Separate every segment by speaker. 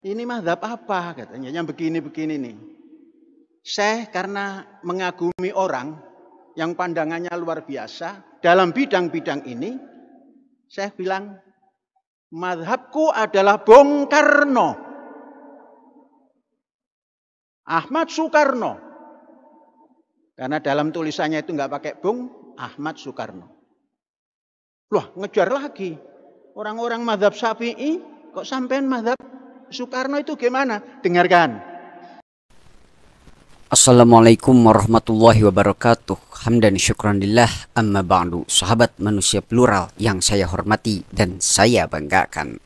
Speaker 1: Ini mazhab apa katanya yang begini-begini nih. Saya karena mengagumi orang yang pandangannya luar biasa dalam bidang-bidang ini, saya bilang mazhabku adalah Bung Karno, Ahmad Soekarno. Karena dalam tulisannya itu nggak pakai Bung, Ahmad Soekarno. Loh, ngejar lagi. Orang-orang mazhab Syafi'i kok sampean mazhab Soekarno itu gimana? Dengarkan.
Speaker 2: Assalamualaikum warahmatullahi wabarakatuh. Hamdan syukran lillah, amma ba'du. Sahabat manusia plural yang saya hormati dan saya banggakan.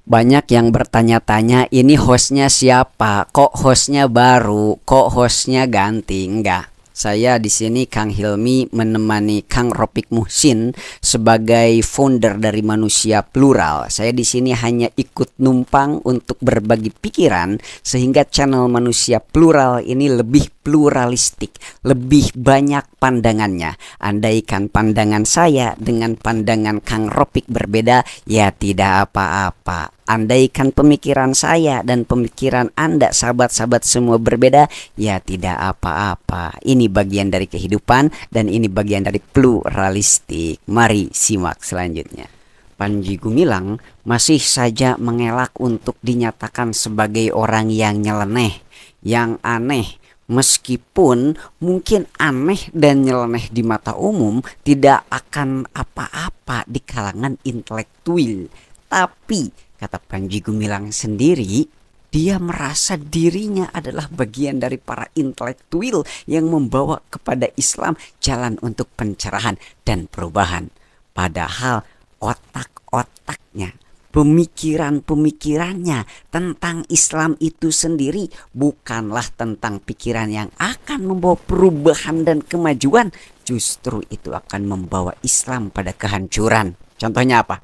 Speaker 2: Banyak yang bertanya-tanya, ini hostnya siapa? Kok hostnya baru? Kok hostnya ganti? Enggak. Saya di sini Kang Hilmi menemani Kang Ropik Muhsin sebagai founder dari Manusia Plural. Saya di sini hanya ikut numpang untuk berbagi pikiran sehingga channel Manusia Plural ini lebih pluralistik, lebih banyak pandangannya. Andaikan pandangan saya dengan pandangan Kang Ropik berbeda, ya tidak apa-apa. Andaikan pemikiran saya dan pemikiran Anda sahabat-sahabat semua berbeda, ya tidak apa-apa. Ini bagian dari kehidupan dan ini bagian dari pluralistik. Mari simak selanjutnya. Panji Gumilang masih saja mengelak untuk dinyatakan sebagai orang yang nyeleneh, yang aneh. Meskipun mungkin aneh dan nyeleneh di mata umum tidak akan apa-apa di kalangan intelektual. Tapi kata Panji Gumilang sendiri, dia merasa dirinya adalah bagian dari para intelektual yang membawa kepada Islam jalan untuk pencerahan dan perubahan. Padahal otak-otaknya, pemikiran-pemikirannya tentang Islam itu sendiri bukanlah tentang pikiran yang akan membawa perubahan dan kemajuan. Justru itu akan membawa Islam pada kehancuran. Contohnya apa?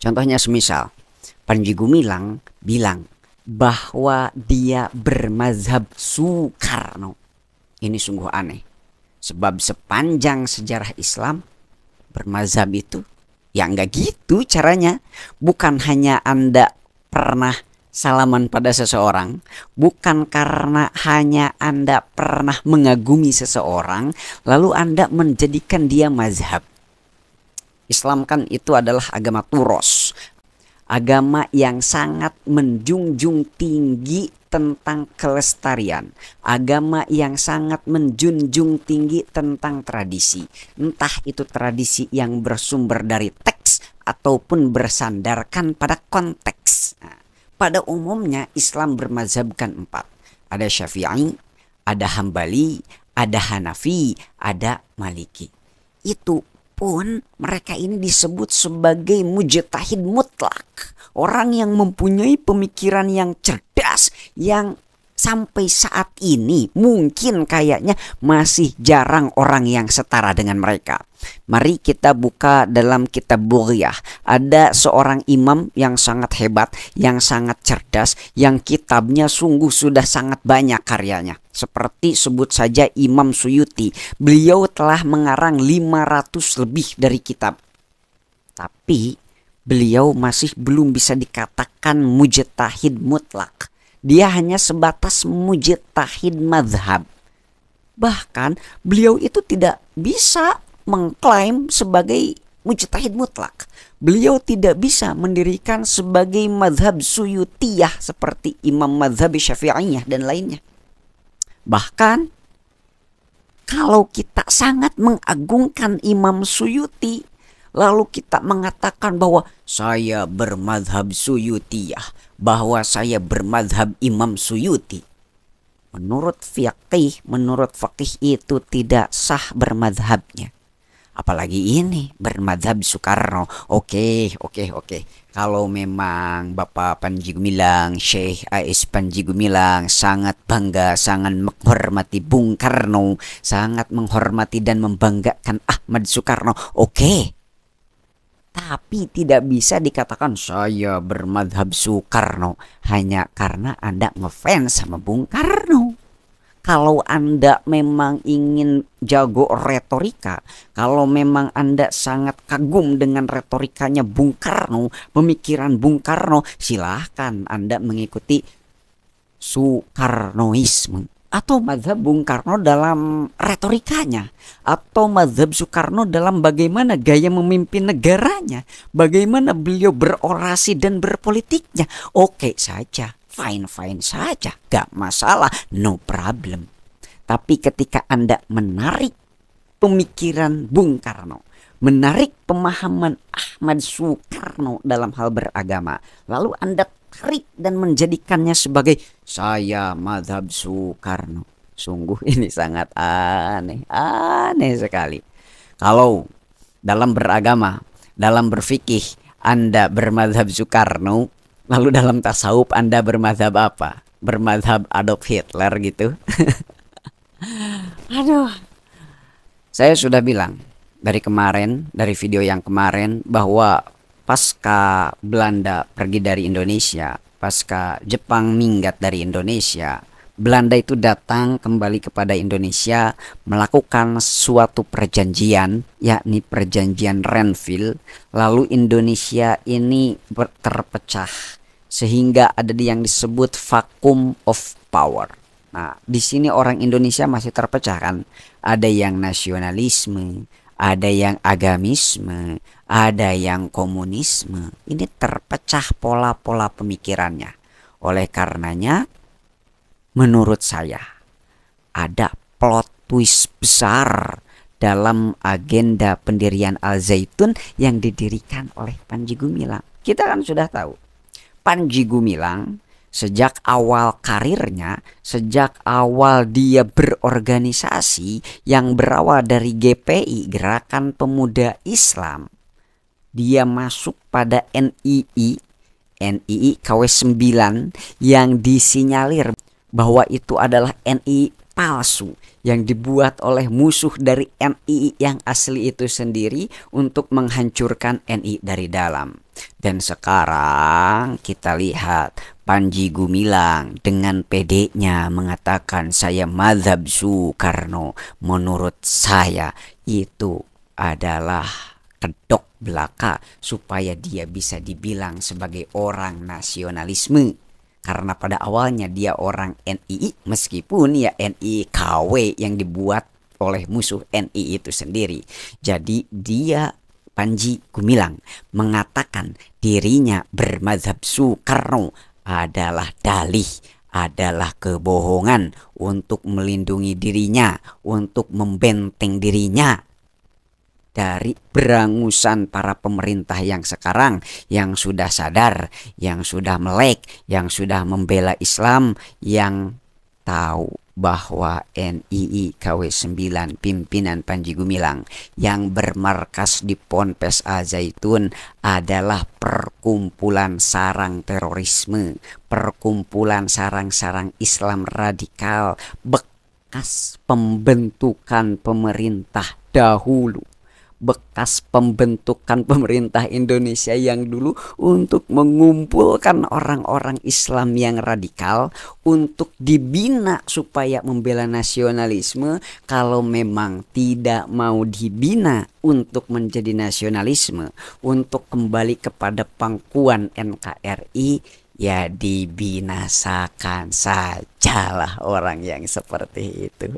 Speaker 2: Contohnya semisal Panji Gumilang bilang bahwa dia bermazhab Soekarno. Ini sungguh aneh. Sebab sepanjang sejarah Islam bermazhab itu ya enggak gitu caranya. Bukan hanya Anda pernah salaman pada seseorang, bukan karena hanya Anda pernah mengagumi seseorang lalu Anda menjadikan dia mazhab. Islam kan itu adalah agama turos, agama yang sangat menjunjung tinggi tentang kelestarian, agama yang sangat menjunjung tinggi tentang tradisi, entah itu tradisi yang bersumber dari teks ataupun bersandarkan pada konteks. Nah, pada umumnya Islam bermazhabkan 4, ada Syafi'i, ada Hambali, ada Hanafi, ada Maliki. Itu pun mereka ini disebut sebagai mujtahid mutlak. Orang yang mempunyai pemikiran yang cerdas, yang sampai saat ini mungkin kayaknya masih jarang orang yang setara dengan mereka. Mari kita buka dalam kitab Bughyah. Ada seorang imam yang sangat hebat, yang sangat cerdas, yang kitabnya sungguh sudah sangat banyak karyanya. Seperti sebut saja Imam Suyuti. Beliau telah mengarang 500 lebih dari kitab. Tapi beliau masih belum bisa dikatakan mujtahid mutlak. Dia hanya sebatas mujtahid mazhab. Bahkan beliau itu tidak bisa mengklaim sebagai mujtahid mutlak. Beliau tidak bisa mendirikan sebagai mazhab Suyutiyah seperti Imam mazhab Syafi'iyah dan lainnya. Bahkan kalau kita sangat mengagungkan Imam Suyuti, lalu kita mengatakan bahwa saya bermazhab Suyutiyah, bahwa saya bermazhab Imam Suyuti. Menurut fakih itu tidak sah bermazhabnya. Apalagi ini bermazhab Soekarno. Oke. Kalau memang Bapak Panji Gumilang, Syekh A.S. Panji Gumilang sangat bangga, sangat menghormati Bung Karno, sangat menghormati dan membanggakan Ahmad Soekarno. Oke. Tapi tidak bisa dikatakan saya bermazhab Soekarno hanya karena Anda ngefans sama Bung Karno. Kalau Anda memang ingin jago retorika, kalau memang Anda sangat kagum dengan retorikanya Bung Karno, pemikiran Bung Karno, silahkan Anda mengikuti Soekarnoisme atau mazhab Bung Karno dalam retorikanya, atau mazhab Soekarno dalam bagaimana gaya memimpin negaranya, bagaimana beliau berorasi dan berpolitiknya. Oke saja, fine saja, gak masalah, no problem. Tapi ketika Anda menarik pemikiran Bung Karno, menarik pemahaman Ahmad Soekarno dalam hal beragama, lalu Anda tarik dan menjadikannya sebagai saya mazhab Soekarno, sungguh ini sangat aneh sekali. Kalau dalam beragama, dalam berfikih Anda bermazhab Soekarno, lalu dalam tasawuf Anda bermazhab apa? Bermazhab Adolf Hitler gitu. Aduh, saya sudah bilang dari kemarin, dari video yang kemarin, bahwa pasca Belanda pergi dari Indonesia, pasca Jepang minggat dari Indonesia, Belanda itu datang kembali kepada Indonesia melakukan suatu perjanjian, yakni perjanjian Renville. Lalu Indonesia ini terpecah sehingga ada yang disebut vacuum of power. Nah, di sini orang Indonesia masih terpecah kan? Ada yang nasionalisme, ada yang agamisme, ada yang komunisme. Ini terpecah pola-pola pemikirannya. Oleh karenanya, menurut saya ada plot twist besar dalam agenda pendirian Al Zaitun yang didirikan oleh Panji Gumilang. Kita kan sudah tahu, Panji Gumilang sejak awal karirnya, sejak awal dia berorganisasi yang berawal dari GPI, Gerakan Pemuda Islam, dia masuk pada NII KW 9 yang disinyalir bahwa itu adalah NII palsu yang dibuat oleh musuh dari NII yang asli itu sendiri untuk menghancurkan NII dari dalam. Dan sekarang kita lihat Panji Gumilang dengan pedenya mengatakan saya mazhab Soekarno. Menurut saya itu adalah kedok belaka supaya dia bisa dibilang sebagai orang nasionalisme. Karena pada awalnya dia orang NII, meskipun ya NII KW yang dibuat oleh musuh NII itu sendiri. Jadi dia, Panji Gumilang, mengatakan dirinya bermazhab Soekarno adalah dalih, adalah kebohongan untuk melindungi dirinya, untuk membenteng dirinya dari berangusan para pemerintah yang sekarang, yang sudah sadar, yang sudah melek, yang sudah membela Islam, yang tahu bahwa NII KW 9 pimpinan Panji Gumilang yang bermarkas di Ponpes Al Zaitun adalah perkumpulan sarang terorisme, perkumpulan sarang-sarang Islam radikal, bekas pembentukan pemerintah dahulu, bekas pembentukan pemerintah Indonesia yang dulu untuk mengumpulkan orang-orang Islam yang radikal untuk dibina supaya membela nasionalisme. Kalau memang tidak mau dibina untuk menjadi nasionalisme, untuk kembali kepada pangkuan NKRI, ya dibinasakan sajalah orang yang seperti itu.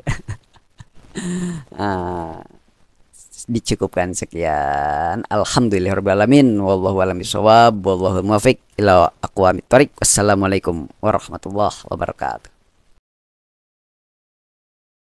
Speaker 2: Dicukupkan sekian. Alhamdulillahirabbil alamin, wallahu a'lam bishawab, wallahu muwaffiq ila aqwamit thoriq. Wassalamualaikum warahmatullahi wabarakatuh.